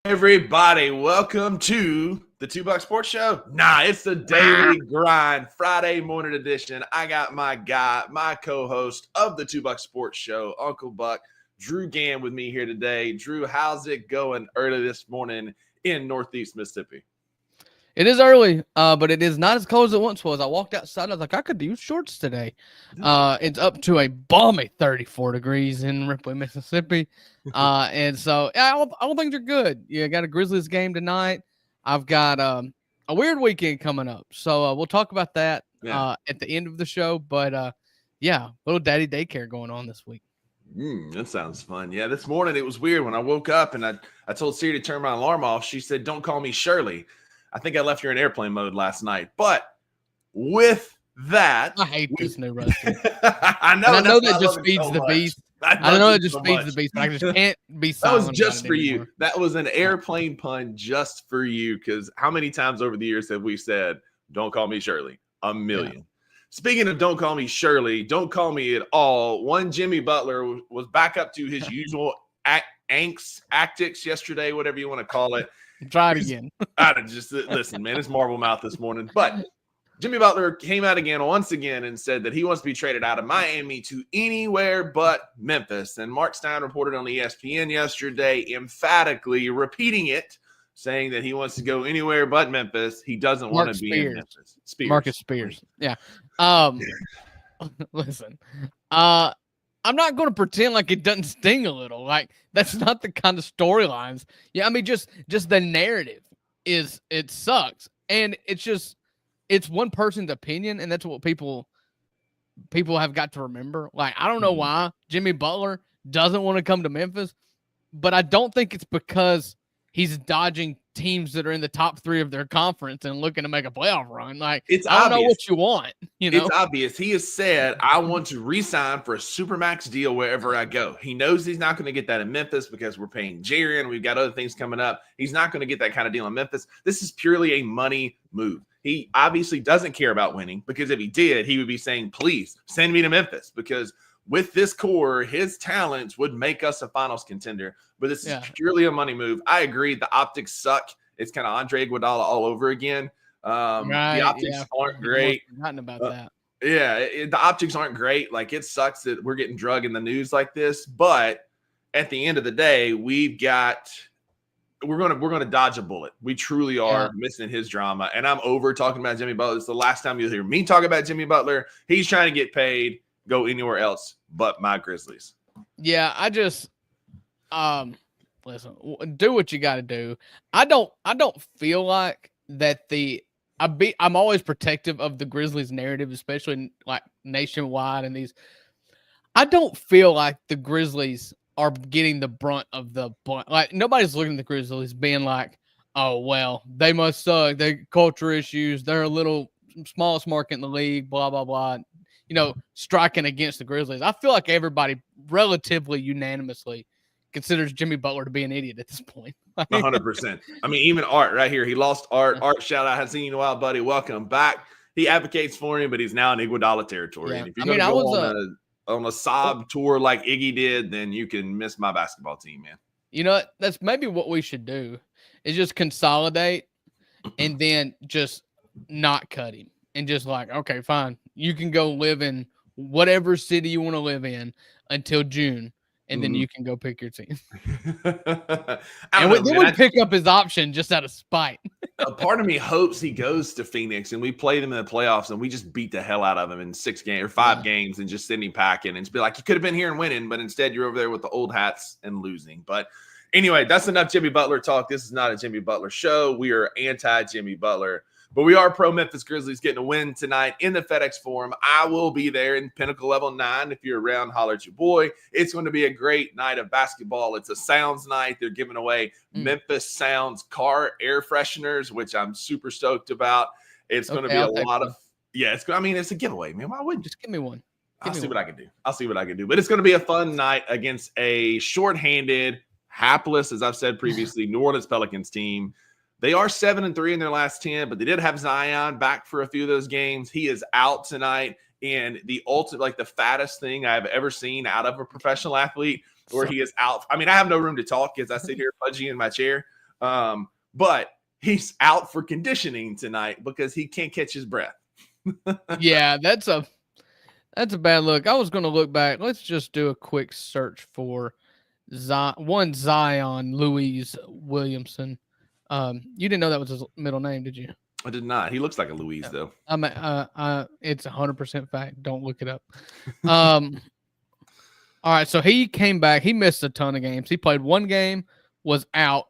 Everybody, welcome to the $2 Sports Show. It's the daily grind, Friday morning edition. I got my guy, my co-host of the $2 Sports Show, Uncle Buck, Drew Gann, with me here today. Drew, how's it going early this morning in Northeast Mississippi? It is early, but it is not as cold as it once was. I walked outside. I was like, I could use shorts today. It's up to a balmy 34 degrees in Ripley, Mississippi. And so all things are good. Yeah, I got a Grizzlies game tonight. I've got a weird weekend coming up. So we'll talk about that at the end of the show. But, little daddy daycare going on this week. That sounds fun. Yeah, this morning it was weird. When I woke up and I told Siri to turn my alarm off, she said, "Don't call me Shirley." I think I left her in airplane mode last night. But with that, I hate this new Rusty. I know that just feeds the beast. I know it just feeds the beast, but I just can't be silent. That was just for you. That was an airplane pun just for you, because how many times over the years have we said, "Don't call me Shirley"? A million. Yeah. Speaking of don't call me Shirley, don't call me at all. One Jimmy Butler was back up to his usual antics yesterday, whatever you want to call it. Try it again. Listen, man, it's Marble Mouth this morning. But Jimmy Butler came out once again and said that he wants to be traded out of Miami to anywhere but Memphis. And Mark Stein reported on ESPN yesterday, emphatically repeating it, saying that he wants to go anywhere but Memphis. He doesn't want to be in Memphis. Marcus Spears. Yeah. Listen, I'm not going to pretend like it doesn't sting a little. Like, that's not the kind of storylines. Yeah, I mean, just the narrative it sucks. And it's one person's opinion, and that's what people have got to remember. Like, I don't know why Jimmy Butler doesn't want to come to Memphis, but I don't think it's because he's dodging teams that are in the top 3 of their conference and looking to make a playoff run. Like, I don't know what you want. It's obvious. He has said, "I want to re-sign for a supermax deal wherever I go." He knows he's not going to get that in Memphis because we're paying Jerry and we've got other things coming up. He's not going to get that kind of deal in Memphis. This is purely a money move. He obviously doesn't care about winning, because if he did, he would be saying, "Please send me to Memphis," because with this core, his talents would make us a finals contender. But this is purely a money move. I agree. The optics suck. It's kind of Andre Iguodala all over again. The optics aren't great. Forgotten about that. The optics aren't great. Like, it sucks that we're getting drug in the news like this. But at the end of the day, we're gonna dodge a bullet. We truly are missing his drama. And I'm over talking about Jimmy Butler. It's the last time you'll hear me talk about Jimmy Butler. He's trying to get paid. Go anywhere else but my Grizzlies. Yeah, I just listen, do what you got to do. I don't feel like that I'm always protective of the Grizzlies narrative, especially like nationwide and these. I don't feel like the Grizzlies are getting the brunt of the blunt. Like, nobody's looking at the Grizzlies being like, "Oh, well, they must suck. They culture issues. They're a little smallest market in the league, blah, blah, blah." Striking against the Grizzlies. I feel like everybody relatively unanimously considers Jimmy Butler to be an idiot at this point. 100%. I mean, even Art right here. He lost Art. Art, shout out. I haven't seen you in a while, buddy. Welcome back. He advocates for him, but he's now in Iguodala territory. Yeah. And if you're going to go on a sob tour like Iggy did, then you can miss my basketball team, man. That's maybe what we should do is just consolidate and then just not cut him. And just like, okay, fine. You can go live in whatever city you want to live in until June, and then you can go pick your team. And then we pick up his option just out of spite. A part of me hopes he goes to Phoenix and we play them in the playoffs and we just beat the hell out of him in 6 games or 5 games and just send him packing and just be like, "You could have been here and winning, but instead you're over there with the old hats and losing." But anyway, that's enough Jimmy Butler talk. This is not a Jimmy Butler show. We are anti-Jimmy Butler. But we are pro Memphis Grizzlies getting a win tonight in the FedEx Forum. I will be there in Pinnacle Level 9. If you're around, holler at your boy. It's going to be a great night of basketball. It's a Sounds night. They're giving away Memphis Sounds car air fresheners, which I'm super stoked about. It's going to be a lot of – it's a giveaway, man. Why wouldn't you? Just give me one. I'll see what I can do. But it's going to be a fun night against a shorthanded, hapless, as I've said previously, New Orleans Pelicans team. They are 7-3 in their last 10, but they did have Zion back for a few of those games. He is out tonight. And the ultimate, like the fattest thing I've ever seen out of a professional athlete, where he is out. I mean, I have no room to talk as I sit here pudgy in my chair. But he's out for conditioning tonight because he can't catch his breath. Yeah, that's a bad look. I was going to look back. Let's just do a quick search for Zion Louise Williamson. You didn't know that was his middle name, did you? I did not. He looks like a Louise, though. It's 100% fact. Don't look it up. All right, so he came back. He missed a ton of games. He played one game, was out.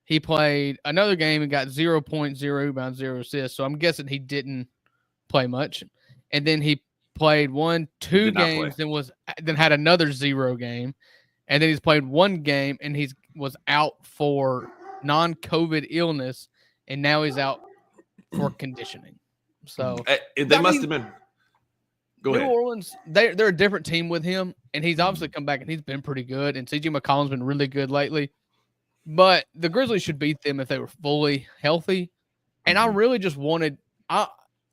He played another game and got 0 points, 0 rebounds, 0 assists. So I'm guessing he didn't play much. And then he played 2 games and then had another 0 game. And then he's played one game and he was out for non-COVID illness, and now he's out for conditioning. So they must have been. Go ahead. New Orleans, they're a different team with him, and he's obviously come back and he's been pretty good. And CJ McCollum's been really good lately. But the Grizzlies should beat them if they were fully healthy. And I really just wanted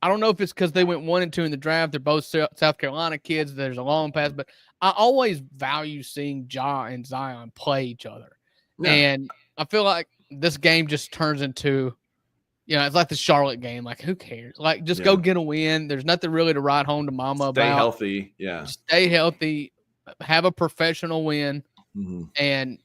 I don't know if it's because they went 1 and 2 in the draft. They're both South Carolina kids. There's a long pass, but I always value seeing Ja and Zion play each other. Yeah. And I feel like this game just turns into, it's like the Charlotte game. Like, who cares? Like, just go get a win. There's nothing really to write home to mama about. Stay healthy. Yeah. Stay healthy. Have a professional win. Mm-hmm. And,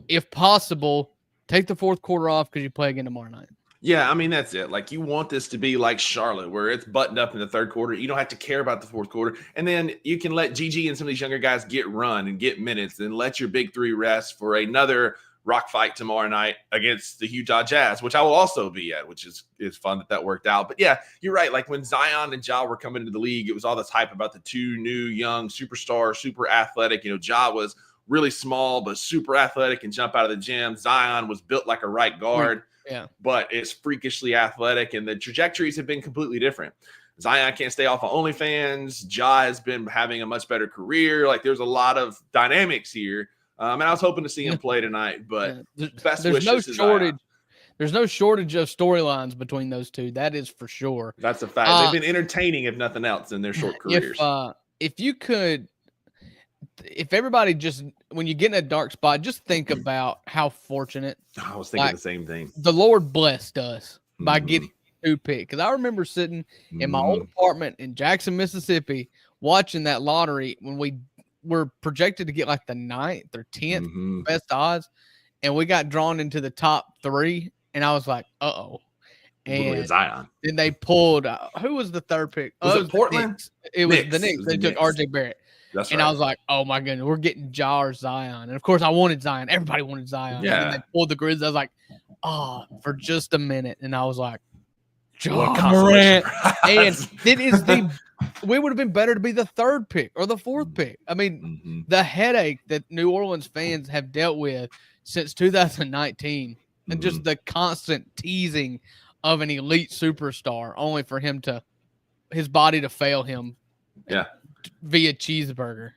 if possible, take the fourth quarter off because you play again tomorrow night. Yeah, I mean, that's it. Like, you want this to be like Charlotte, where it's buttoned up in the third quarter. You don't have to care about the fourth quarter. And then you can let Gigi and some of these younger guys get run and get minutes and let your big three rest for another rock fight tomorrow night against the Utah Jazz, which I will also be at, which is fun that worked out. But, yeah, you're right. Like, when Zion and Ja were coming into the league, it was all this hype about the 2 new, young superstars, super athletic. Ja was really small but super athletic and jump out of the gym. Zion was built like a right guard. Yeah, but is freakishly athletic, and the trajectories have been completely different. Zion can't stay off of OnlyFans. Ja has been having a much better career. Like, there's a lot of dynamics here, and I was hoping to see him play tonight. But there's no shortage. There's no shortage of storylines between those two. That is for sure. That's a fact. They've been entertaining, if nothing else, in their short careers. If everybody just, when you get in a dark spot, just think about how fortunate. I was thinking the same thing. The Lord blessed us by getting 2 picks. Because I remember sitting in my old apartment in Jackson, Mississippi, watching that lottery when we were projected to get like the 9th or 10th best odds. And we got drawn into the top 3. And I was like, uh-oh. And Zion. Then they pulled, who was the 3rd pick? Was it Portland? It was the Knicks. They took RJ Barrett. That's and right. I was like, oh my goodness, we're getting Ja or Zion. And of course I wanted Zion. Everybody wanted Zion. Yeah. And then they pulled the Grizzlies. I was like, for just a minute. And I was like, Ja Morant. And we would have been better to be the 3rd pick or the 4th pick. I mean, the headache that New Orleans fans have dealt with since 2019 and just the constant teasing of an elite superstar only for his body to fail him. Yeah. Via cheeseburger.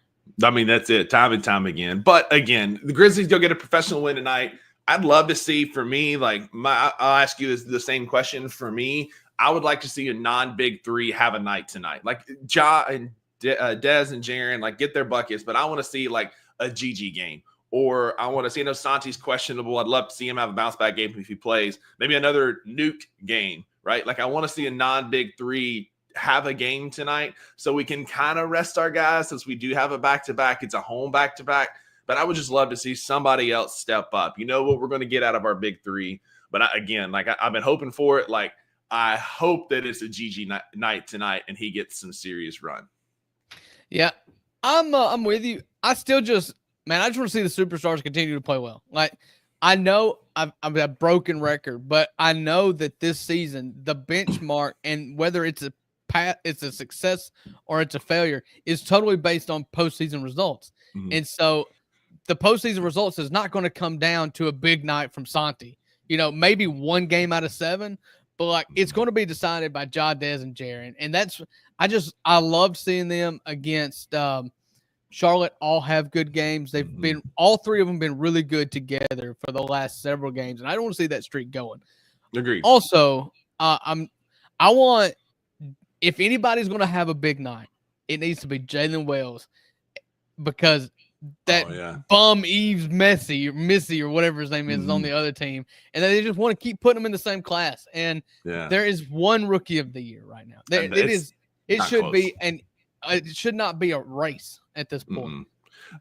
I mean, that's it, time and time again. But again, the Grizzlies go get a professional win tonight. I'd love to see, for me, like I'll ask you the same question. For me, I would like to see a non-big 3 have a night tonight. Like Ja and Dez and Jaren, like, get their buckets, but I want to see like a Gigi game. Or I want to see, Santi's questionable. I'd love to see him have a bounce back game if he plays. Maybe another nuke game, right? Like, I want to see a non-big 3 have a game tonight so we can kind of rest our guys, since we do have a back-to-back. It's a home back-to-back, but I would just love to see somebody else step up. You know what we're going to get out of our big 3. But I've been hoping for it. Like, I hope that it's a Gigi night tonight and he gets some serious run. Yeah, I'm with you. I still just want to see the superstars continue to play well. Like, I know I'm a broken record, but I know that this season, the benchmark, and whether it's a success or it's a failure, is totally based on postseason results. And so the postseason results is not going to come down to a big night from Santi. Maybe 1 game out of 7, but like, it's going to be decided by Ja, Dez, and Jaren. And I loved seeing them against Charlotte. All have good games. They've been, all 3 of them been really good together for the last several games. And I don't want to see that streak going. Agreed. Also, if anybody's going to have a big night, it needs to be Jalen Wells, because bum Eves Missy or whatever his name is on the other team, and they just want to keep putting him in the same class. And there is one rookie of the year right now. It should not be a race at this point.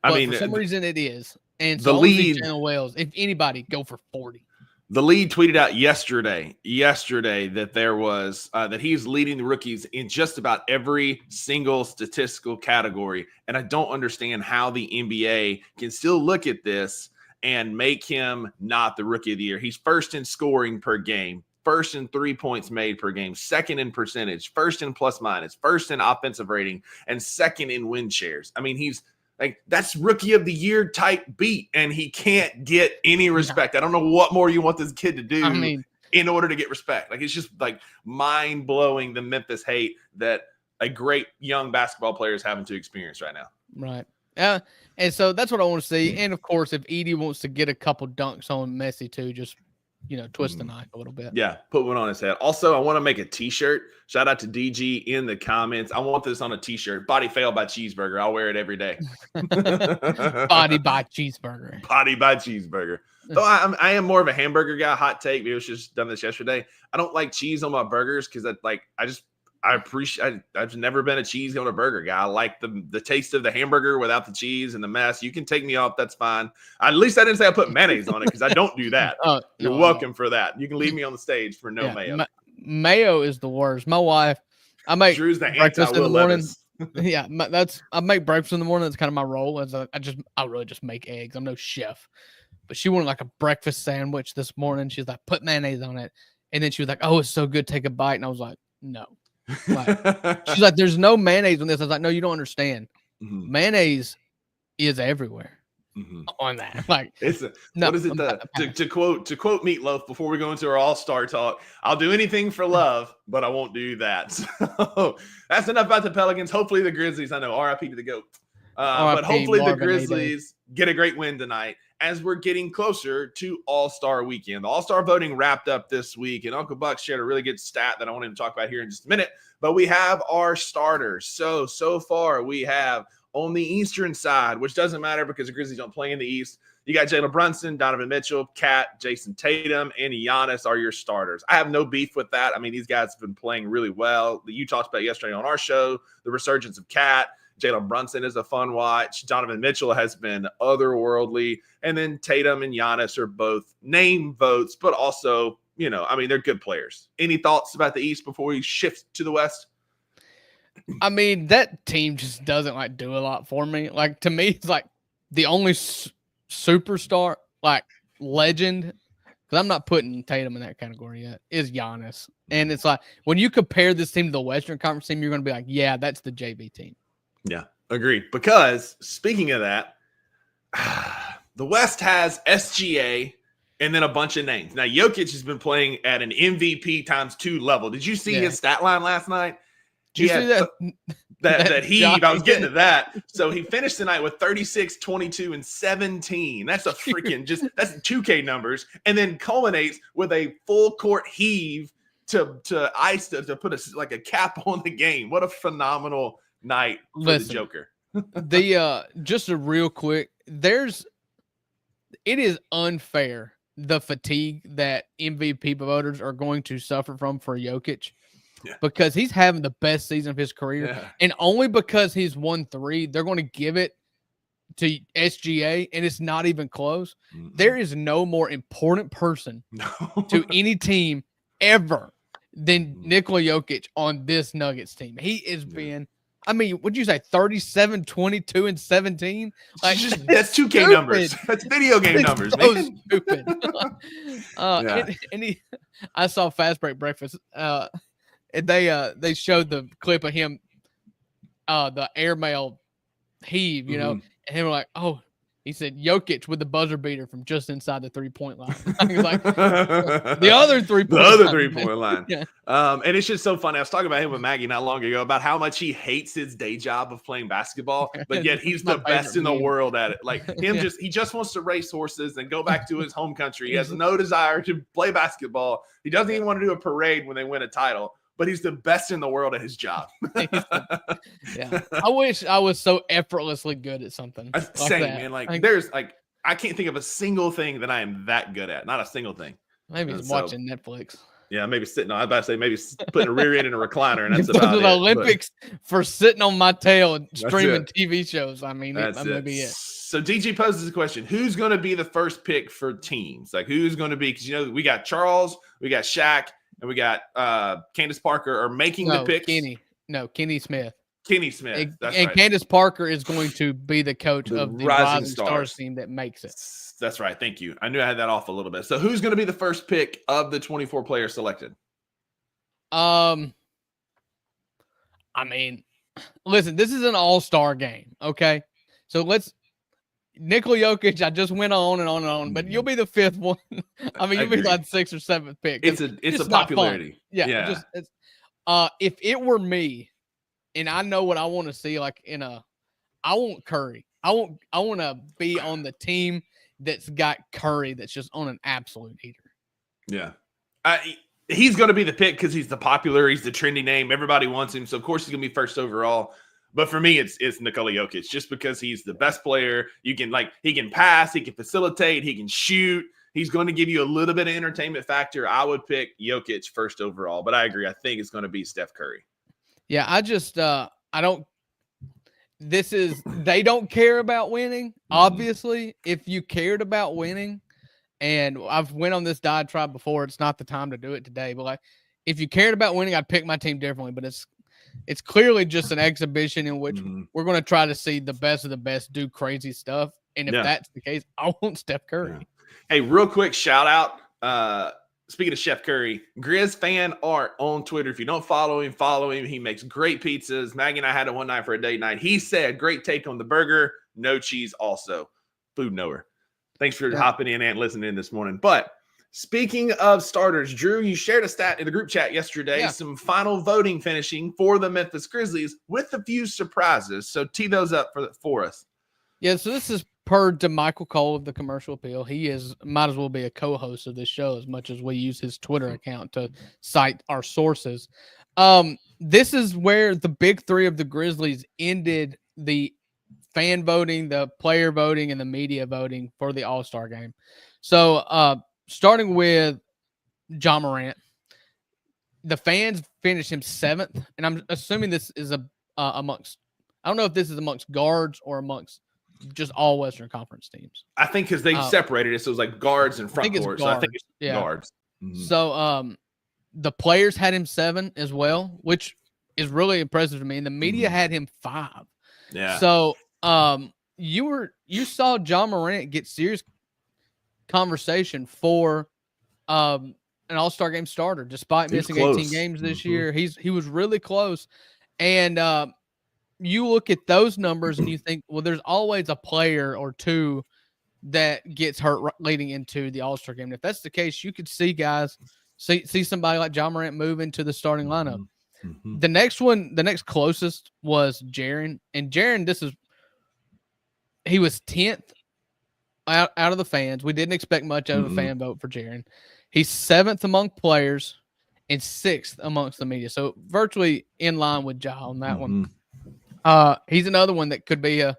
But for some reason it is. And so the lead, Jalen Wells, if anybody, go for 40. The lead tweeted out yesterday that there was that he's leading the rookies in just about every single statistical category. And I don't understand how the NBA can still look at this and make him not the rookie of the year. He's first in scoring per game, first in 3 points made per game, second in percentage, first in plus minus, first in offensive rating, and second in win shares. I mean, he's like, that's rookie of the year type beat, and he can't get any respect. I don't know what more you want this kid to do in order to get respect. Like, it's just like mind blowing the Memphis hate that a great young basketball player is having to experience right now. Right. And so that's what I want to see. And of course, if Edie wants to get a couple dunks on Messi too, just twist the knife a little bit. Yeah, put one on his head. Also, I want to make a T-shirt. Shout out to DG in the comments. I want this on a T-shirt. Body failed by cheeseburger. I'll wear it every day. Body by cheeseburger. Body by cheeseburger. Though I am more of a hamburger guy. Hot take. Maybe I was just done this yesterday. I don't like cheese on my burgers because I've never been a cheese on a burger guy. I like the taste of the hamburger without the cheese and the mess. You can take me off. That's fine. At least I didn't say I put mayonnaise on it because I don't do that. You're welcome for that. You can leave me on the stage for no mayo. Mayo is the worst. My wife, I make Drew's the breakfast in the morning. I make breakfast in the morning. That's kind of my role. I really just make eggs. I'm no chef. But she wanted like a breakfast sandwich this morning. She's like, put mayonnaise on it. And then she was like, oh, it's so good. Take a bite. And I was like, no. She's like, there's no mayonnaise on this. I was like, no, you don't understand. Mayonnaise is everywhere on that. Like, what is it? To quote Meatloaf before we go into our all-star talk, I'll do anything for love, but I won't do that. So that's enough about the Pelicans. Hopefully the Grizzlies, I know, RIP to the GOAT. But hopefully the Grizzlies get a great win tonight as we're getting closer to All-Star Weekend. The All-Star voting wrapped up this week, and Uncle Buck shared a really good stat that I want him to talk about here in just a minute. But we have our starters. So far we have on the Eastern side, which doesn't matter because the Grizzlies don't play in the East. You got Jalen Brunson, Donovan Mitchell, Cat, Jason Tatum, and Giannis are your starters. I have no beef with that. I mean, these guys have been playing really well. You talked about yesterday on our show, the resurgence of Cat. Jalen Brunson is a fun watch. Donovan Mitchell has been otherworldly. And then Tatum and Giannis are both name votes, but also, they're good players. Any thoughts about the East before we shift to the West? I mean, that team just doesn't do a lot for me. Like, to me, it's like the only superstar, like legend, because I'm not putting Tatum in that category yet, is Giannis. And it's like, when you compare this team to the Western Conference team, you're going to be like, yeah, that's the JV team. Yeah, agreed. Because speaking of that, the West has SGA and then a bunch of names. Now, Jokic has been playing at an MVP times 2 level. Did you see his stat line last night? Did you see that? That heave. I was getting to that. So he finished the night with 36, 22, and 17. That's a freaking that's 2K numbers. And then culminates with a full court heave to ice to put a cap on the game. What a phenomenal night for the Joker. Just a real quick, it is unfair, the fatigue that MVP voters are going to suffer from for Jokic, because he's having the best season of his career, and only because he's won 3, they're going to give it to SGA, and it's not even close. There is no more important person to any team ever than Nikola Jokic on this Nuggets team. He has been, what'd you say, 37, 22, and 17? Like, that's 2K numbers. That's video game numbers, so man. Stupid. I saw Fast Break Breakfast, and they showed the clip of him, the airmail heave, and they were like, oh, he said Jokic with the buzzer beater from just inside the 3-point line. Like, the other 3-point line. Yeah. And it's just so funny. I was talking about him with Maggie not long ago about how much he hates his day job of playing basketball, but yet he's the best in the world at it. Like he just wants to race horses and go back to his home country. He has no desire to play basketball. He doesn't even want to do a parade when they win a title. but he's the best in the world at his job. Yeah. I wish I was so effortlessly good at something. Same, that. man. Like there's like I can't think of a single thing that I am that good at. Not a single thing. Maybe he's watching Netflix. Yeah, maybe sitting on. I was about to say maybe putting a rear end in a recliner, and that's about it. Olympics for sitting on my tail and streaming TV shows. I mean, that may be it. So DG poses a question: who's going to be the first pick for teams? Like who's going to be? Because we got Charles, we got Shaq, and we got Candace Parker are making the picks. Kenny Smith. Kenny Smith. And right. Candace Parker is going to be the coach of the Rising Stars team that makes it. That's right. Thank you. I knew I had that off a little bit. So who's going to be the first pick of the 24 players selected? I mean, listen, this is an all-star game, okay? So Nikola Jokic, I just went on and on and on, but you'll be the fifth one. I mean, you'll be like sixth or seventh pick. It's a popularity. Yeah. If it were me, and I know what I want to see, like I want Curry. I want to be on the team that's got Curry that's just on an absolute heater. Yeah. He's going to be the pick because he's the popular, he's the trendy name. Everybody wants him. So, of course, he's going to be first overall. But for me, it's Nikola Jokic just because he's the best player. He can pass, he can facilitate, he can shoot. He's going to give you a little bit of entertainment factor. I would pick Jokic first overall. But I agree. I think it's going to be Steph Curry. Yeah, I just they don't care about winning. Obviously, if you cared about winning, and I've went on this diatribe before, it's not the time to do it today, but like if you cared about winning, I'd pick my team differently, but it's clearly just an exhibition in which we're going to try to see the best of the best do crazy stuff. And if that's the case, I want Steph Curry. Yeah. Hey, real quick shout out. Speaking of Chef Curry, Grizz fan art on Twitter. If you don't follow him. He makes great pizzas. Maggie and I had it one night for a date night. He said, great take on the burger. No cheese also. Food knower. Thanks for hopping in and listening in this morning. But speaking of starters, Drew, you shared a stat in the group chat yesterday. Yeah. Some final voting finishing for the Memphis Grizzlies with a few surprises. So tee those up for us. Yeah, so this is per DeMichael Cole of the Commercial Appeal. He might as well be a co-host of this show as much as we use his Twitter account to cite our sources. This is where the big three of the Grizzlies ended the fan voting, the player voting, and the media voting for the All-Star game. So starting with Ja Morant, the fans finished him 7th, and I'm assuming this is amongst – I don't know if this is amongst guards or amongst just all Western Conference teams. I think because they separated it, so it was like guards and front court. So I think it's guards. Mm-hmm. So the players had him 7 as well, which is really impressive to me. And the media had him 5. Yeah. So you saw Ja Morant get serious conversation for an All-Star game starter, despite missing 18 games this year. He was really close. And you look at those numbers and you think, well, there's always a player or two that gets hurt leading into the All-Star game. And if that's the case, you could see guys see somebody like Ja Morant move into the starting lineup. Mm-hmm. The next closest was Jaren. And Jaren, he was 10th out of the fans. We didn't expect much out of the fan vote for Jaren. He's 7th among players and 6th amongst the media. So virtually in line with Ja on that one. He's another one that could be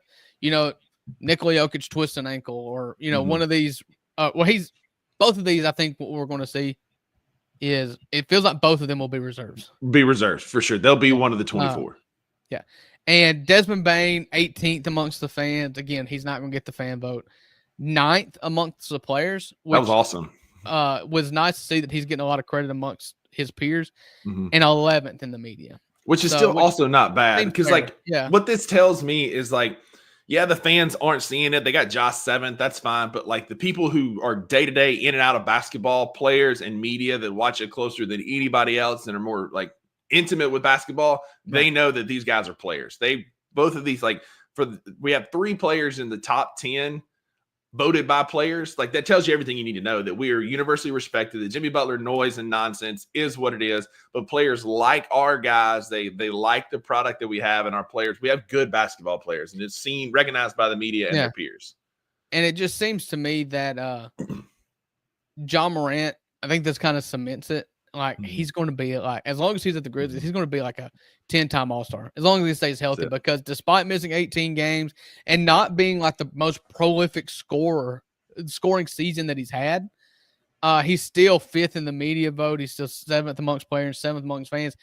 Nikola Jokic twists an ankle or, one of these. Both of these, I think what we're going to see is it feels like both of them will be reserves. Be reserves for sure. They'll be one of the 24. Yeah. And Desmond Bane, 18th amongst the fans. Again, he's not going to get the fan vote. 9th amongst the players. That was awesome. Was nice to see that he's getting a lot of credit amongst his peers. And 11th in the media. Which is also not bad because, what this tells me is, the fans aren't seeing it. They got Josh 7th. That's fine. But, the people who are day-to-day in and out of basketball, players and media that watch it closer than anybody else and are more, intimate with basketball, they know that these guys are players. Both of these, we have 3 players in the top 10 voted by players. That tells you everything you need to know, that we are universally respected, that Jimmy Butler noise and nonsense is what it is. But players like our guys, they like the product that we have, and our players, we have good basketball players, and it's recognized by the media and their peers. And it just seems to me that Ja Morant, I think this kind of cements it like he's going to be like, as long as he's at the Grizzlies, he's going to be like a 10-time All-Star as long as he stays healthy. Because despite missing 18 games and not being like the most prolific scoring season that he's had, he's still 5th in the media vote. He's still 7th amongst players, 7th amongst fans.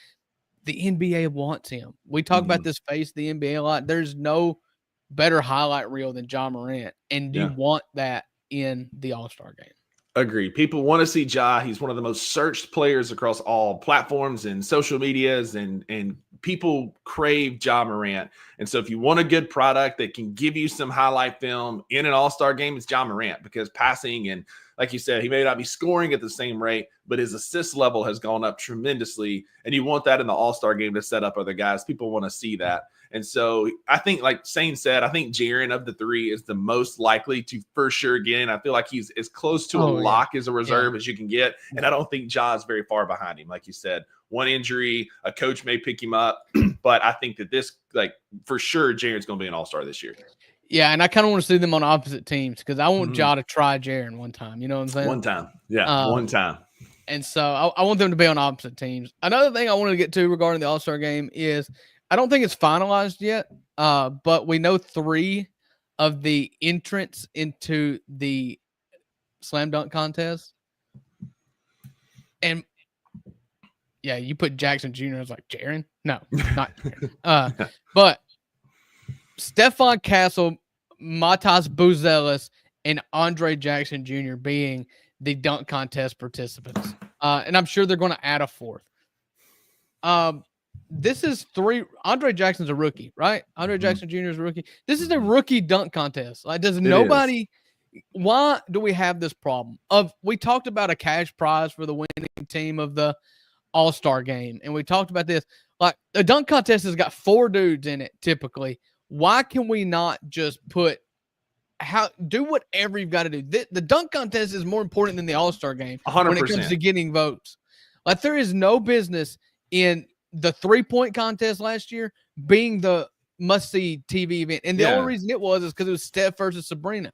The NBA wants him. We talk about this face of the NBA a lot. There's no better highlight reel than Ja Morant, and you want that in the All-Star game. Agreed. People want to see Ja. He's one of the most searched players across all platforms and social medias, and people crave Ja Morant. And so if you want a good product that can give you some highlight film in an All-Star game, it's Ja Morant, because passing and, like you said, he may not be scoring at the same rate, but his assist level has gone up tremendously. And you want that in the All-Star game to set up other guys. People want to see that. And so I think, like Sane said, I think Jaren of the three is the most likely to for sure get in. I feel like he's as close to a lock as a reserve as you can get. And I don't think Ja is very far behind him. Like you said, one injury, a coach may pick him up. But I think that this, like, for sure, Jaren's going to be an All-Star this year. Yeah, and I kind of want to see them on opposite teams because I want Ja to try Jaren one time. You know what I'm saying? One time. Yeah, one time. And so I want them to be on opposite teams. Another thing I wanted to get to regarding the All-Star game is I don't think it's finalized yet, but we know 3 of the entrants into the slam dunk contest. And, yeah, you put Jackson Jr. I was like, Jaren? No, not Jaren. But Stephon Castle, Matas Buzelis, and Andre Jackson Jr. being the dunk contest participants. And I'm sure they're going to add a 4th. This is 3. Andre Jackson's a rookie, right? Andre Jackson Jr. is a rookie. This is a rookie dunk contest. Like, why do we have this problem? We talked about a cash prize for the winning team of the All-Star game, and we talked about this. Like, the dunk contest has got 4 dudes in it typically. Why can we not just do whatever you've got to do? The dunk contest is more important than the All-Star game 100%. When it comes to getting votes. Like, there is no business in the 3-point contest last year being the must-see TV event. And the only reason it was is because it was Steph versus Sabrina.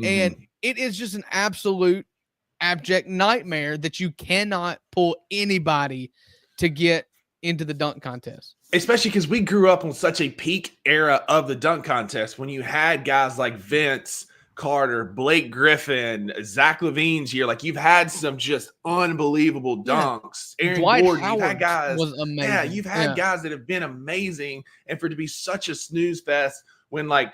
And it is just an absolute abject nightmare that you cannot pull anybody to get into the dunk contest. Especially because we grew up on such a peak era of the dunk contest when you had guys like Vince Carter, Blake Griffin, Zach LaVine's year. Like, you've had some just unbelievable dunks. Aaron Dwight Gordon, Howard you've had guys. Was amazing. Yeah, you've had guys that have been amazing. And for it to be such a snooze fest when, like,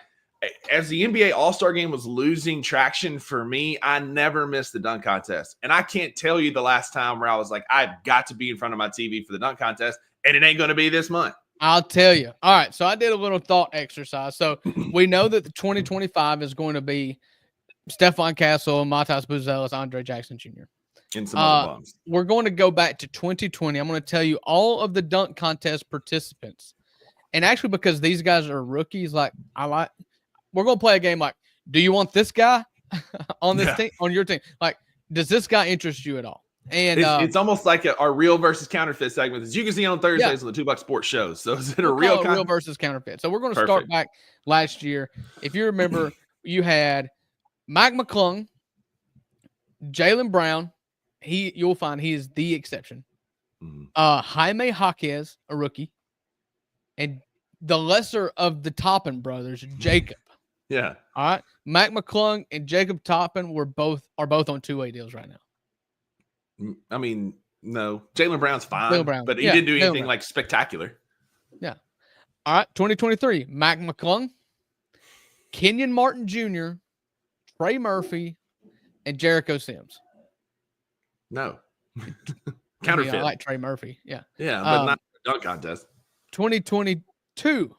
as the NBA All-Star game was losing traction for me, I never missed the dunk contest. And I can't tell you the last time where I was like, I've got to be in front of my TV for the dunk contest, and it ain't going to be this month. I'll tell you. All right, so I did a little thought exercise. So we know that the 2025 is going to be Stephon Castle, Matas Buzelis, Andre Jackson Jr. And some other bums. We're going to go back to 2020. I'm going to tell you all of the dunk contest participants. And actually, because these guys are rookies, we're going to play a game like, do you want this guy on this team, on your team? Like, does this guy interest you at all? And it's almost like our real versus counterfeit segment, as you can see on Thursdays on the 2 Buck Sports shows. So is it a real versus counterfeit? So we're going to start back last year. If you remember, you had Mike McClung, Jaylen Brown. You'll find he is the exception. Jaime Jaquez, a rookie, and the lesser of the Toppin brothers, Jacob. Yeah. All right. Mac McClung and Jacob Toppin are both on 2-way deals right now. I mean, no. Jaylen Brown's fine, but he didn't do anything like spectacular. Yeah. All right. 2023, Mac McClung, Kenyon Martin Jr., Trey Murphy, and Jericho Sims. No. Counterfeit. I like Trey Murphy. Yeah. Yeah, but not a dunk contest. 2022,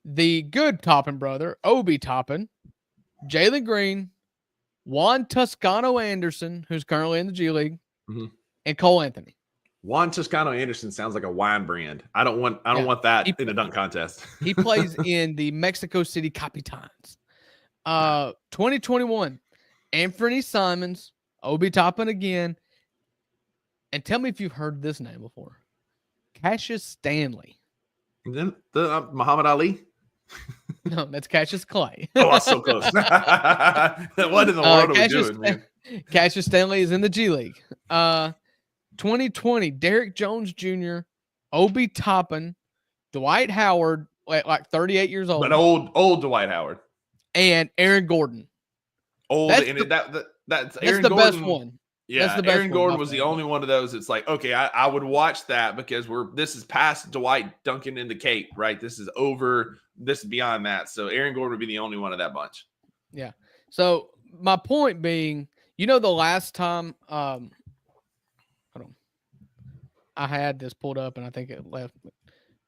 the good Toppin brother, Obi Toppin, Jalen Green, Juan Toscano Anderson, who's currently in the G League, and Cole Anthony. Juan Toscano Anderson sounds like a wine brand. I don't want that in a dunk contest. He plays in the Mexico City Capitans. 2021, Anthony Simons, Obi Toppin again. And tell me if you've heard this name before. Cassius Stanley. And then Muhammad Ali? No, that's Cassius Clay. Oh, that's so close. What in the world are we doing, man? Cassius Stanley is in the G League. 2020, Derrick Jones Jr., Obi Toppin, Dwight Howard, like 38 years old. But old Dwight Howard. And Aaron Gordon. That's Aaron the Gordon, best one. Yeah, that's the best Aaron Gordon was the only one of those. It's like, okay, I would watch that because this is past Dwight dunking in the cape, right? This is over. This is beyond that. So Aaron Gordon would be the only one of that bunch. Yeah. So my point being, the last time, hold on, I had this pulled up and I think it left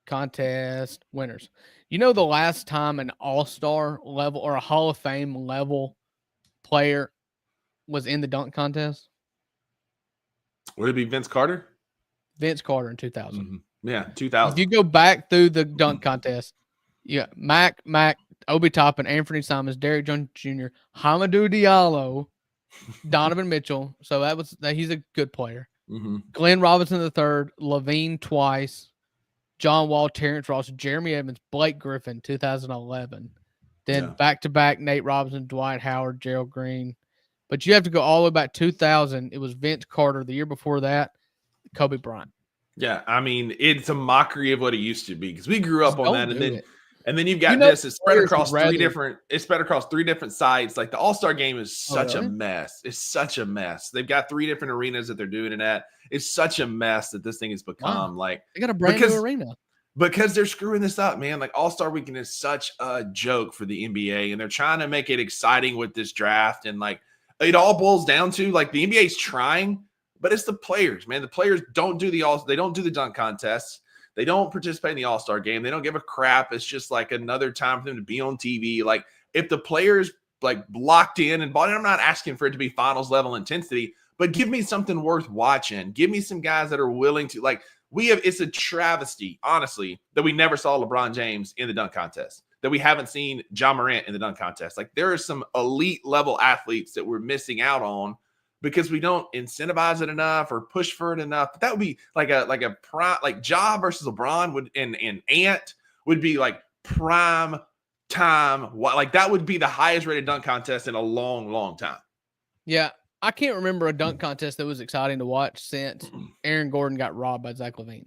contest winners. The last time an all-star level or a Hall of Fame level player was in the dunk contest? Would it be Vince Carter? Vince Carter in 2000. Mm-hmm. Yeah, 2000. If you go back through the dunk contest, Mac, Obi Toppin, Anthony Simons, Derrick Jones Jr., Hamidou Diallo, Donovan Mitchell. So he's a good player. Mm-hmm. Glenn Robinson III, Levine twice, John Wall, Terrence Ross, Jeremy Evans, Blake Griffin, 2011. Then back-to-back Nate Robinson, Dwight Howard, Gerald Green. But you have to go all the way back 2000. It was Vince Carter. The year before that, Kobe Bryant. Yeah, I mean, it's a mockery of what it used to be because we grew up on that, and then you've got it's spread across three different sites. Like the All-Star game is such a mess. It's such a mess. They've got 3 different arenas that they're doing it at. It's such a mess that this thing has become. Like they got a brand new arena. Because they're screwing this up, man. Like All-Star Weekend is such a joke for the NBA, and they're trying to make it exciting with this draft. And like it all boils down to like the NBA is trying, but it's the players, man. The players don't do they don't do the dunk contests. They don't participate in the All-Star game. They don't give a crap. It's just like another time for them to be on TV. Like if the players like locked in and bought it, I'm not asking for it to be finals level intensity, but give me something worth watching. Give me some guys that are willing to like. It's a travesty, honestly, that we never saw LeBron James in the dunk contest, that we haven't seen John Morant in the dunk contest. Like there are some elite level athletes that we're missing out on because we don't incentivize it enough or push for it enough. But that would be like a prime, like Ja versus LeBron would and Ant would be like prime time. Like that would be the highest rated dunk contest in a long, long time. Yeah. I can't remember a dunk contest that was exciting to watch since Aaron Gordon got robbed by Zach LaVine.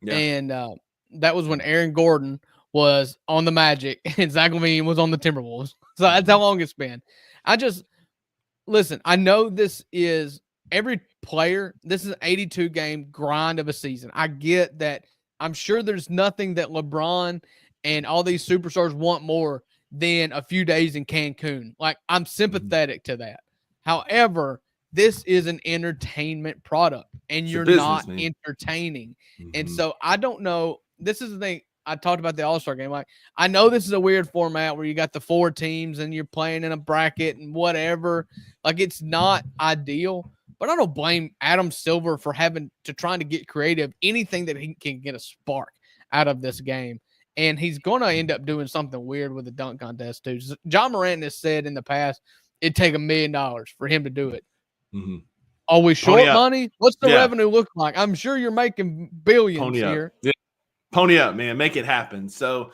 Yeah. And that was when Aaron Gordon was on the Magic and Zach LaVine was on the Timberwolves. So that's how long it's been. Listen, I know this is every player. This is an 82-game grind of a season. I get that. I'm sure there's nothing that LeBron and all these superstars want more than a few days in Cancun. Like, I'm sympathetic to that. However, this is an entertainment product, and you're not entertaining. Mm-hmm. And so I don't know. This is the thing. I talked about the All-Star game. Like, I know this is a weird format where you got the 4 teams and you're playing in a bracket and whatever. Like, it's not ideal. But I don't blame Adam Silver for having to trying to get creative. Anything that he can get a spark out of this game. And he's going to end up doing something weird with the dunk contest, too. John Morant has said in the past, it'd take $1 million for him to do it. Mm-hmm. Are we short money? What's the revenue look like? I'm sure you're making billions here. Yeah. Pony up, man. Make it happen. So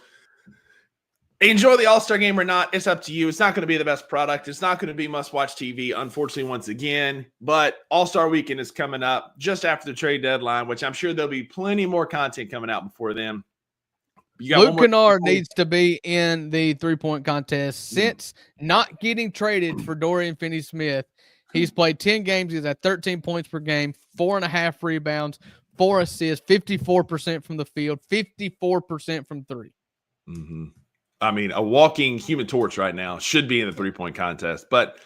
enjoy the All-Star game or not. It's up to you. It's not going to be the best product. It's not going to be must-watch TV, unfortunately, once again. But All-Star Weekend is coming up just after the trade deadline, which I'm sure there'll be plenty more content coming out before then. Luke Kennard needs to be in the three-point contest. Since not getting traded for Dorian Finney-Smith, he's played 10 games. He's at 13 points per game, 4.5 rebounds, 4 assists, 54% from the field, 54% from three. Mm-hmm. I mean, a walking Human Torch right now, should be in the three-point contest. But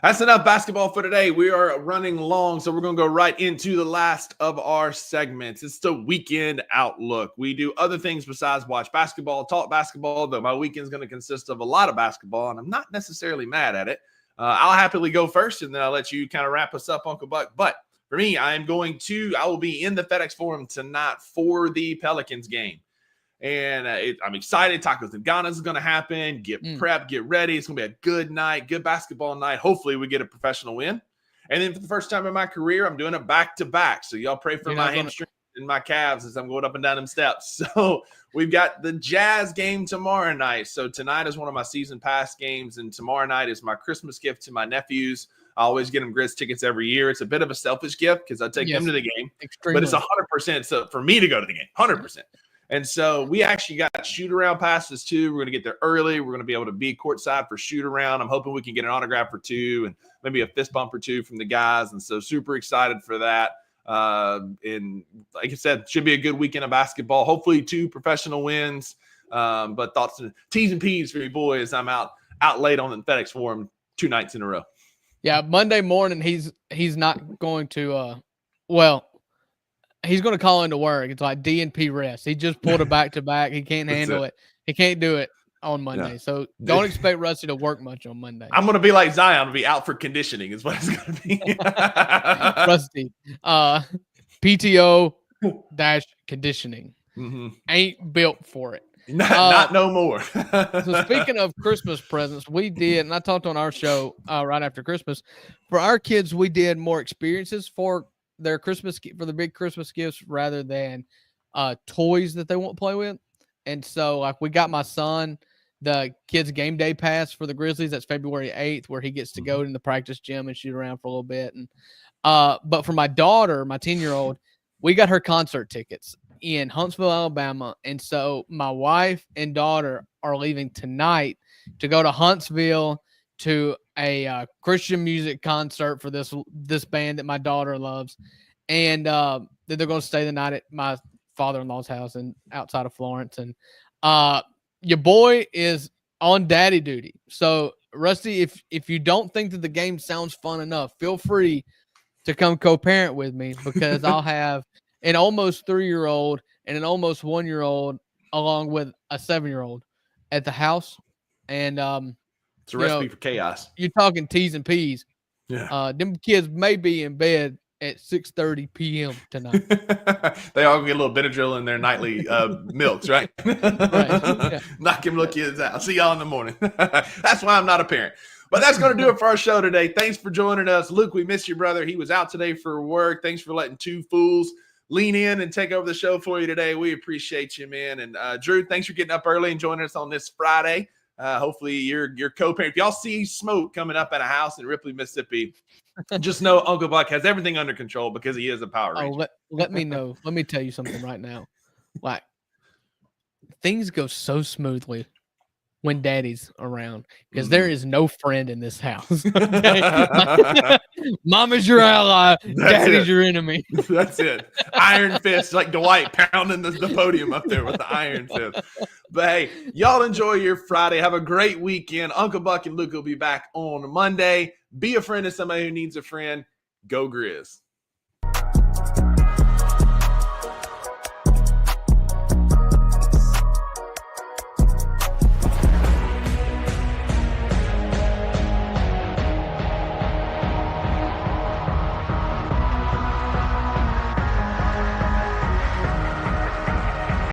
that's enough basketball for today. We are running long, so we're going to go right into the last of our segments. It's the Weekend Outlook. We do other things besides watch basketball, talk basketball, though my weekend's going to consist of a lot of basketball, and I'm not necessarily mad at it. I'll happily go first, and then I'll let you kind of wrap us up, Uncle Buck. But for me, I will be in the FedEx Forum tonight for the Pelicans game. And I'm excited. Tacos and Ghana is going to happen. Get prepped, get ready. It's going to be a good night, good basketball night. Hopefully we get a professional win. And then for the first time in my career, I'm doing it back-to-back. So y'all pray for my hamstring and my calves as I'm going up and down them steps. So we've got the Jazz game tomorrow night. So tonight is one of my season pass games, and tomorrow night is my Christmas gift to my nephews. I always get them Grizz tickets every year. It's a bit of a selfish gift because I take them to the game, extremely. but it's 100% so for me to go to the game, 100%. And so we actually got shoot-around passes, too. We're going to get there early. We're going to be able to be courtside for shoot-around. I'm hoping we can get an autograph or two and maybe a fist bump or two from the guys. And so super excited for that. And like I said, should be a good weekend of basketball. Hopefully 2 professional wins. But thoughts and T's and P's for you boys. I'm out late on the FedEx Forum 2 nights in a row. Yeah, Monday morning he's not going to he's going to call into work. It's like DNP rest. He just pulled a back-to-back. He can't handle it. He can't do it on Monday. Yeah. So don't expect Rusty to work much on Monday. I'm going to be like Zion. I'm going to be out for conditioning is what it's going to be. Rusty, PTO-conditioning. Ain't built for it. Not no more. So speaking of Christmas presents, we did, and I talked on our show right after Christmas, for our kids, we did more experiences for their the big Christmas gifts rather than toys that they won't play with. And so like we got my son the kids game day pass for the Grizzlies. That's February 8th, where he gets to go in the practice gym and shoot around for a little bit. And but for my daughter, my 10-year-old, we got her concert tickets in Huntsville, Alabama. And so my wife and daughter are leaving tonight to go to Huntsville to a Christian music concert for this band that my daughter loves. And then they're going to stay the night at my father-in-law's house and outside of Florence. And your boy is on daddy duty. So Rusty, if you don't think that the game sounds fun enough, feel free to come co-parent with me, because I'll have an almost 3-year-old and an almost 1-year-old along with a 7-year-old at the house. And it's a recipe for chaos. You're talking T's and P's. Yeah. Them kids may be in bed at 6:30 p.m. tonight. They all get a little Benadryl in their nightly milks, right? Right. Yeah. Knock them little kids out. See y'all in the morning. That's why I'm not a parent. But that's going to do it for our show today. Thanks for joining us. Luke, we missed your brother. He was out today for work. Thanks for letting two fools lean in and take over the show for you today. We appreciate you, man. And Drew, thanks for getting up early and joining us on this Friday. Hopefully you're co-parent. If y'all see smoke coming up at a house in Ripley, Mississippi, just know Uncle Buck has everything under control because he is a Power Ranger. Let me know. Let me tell you something right now. Like, things go so smoothly when daddy's around, because there is no friend in this house. Mama's your ally, daddy's your enemy. That's it. Iron fist, like Dwight pounding the podium up there with the iron fist. But hey, y'all enjoy your Friday. Have a great weekend. Uncle Buck and Luke will be back on Monday. Be a friend to somebody who needs a friend. Go Grizz.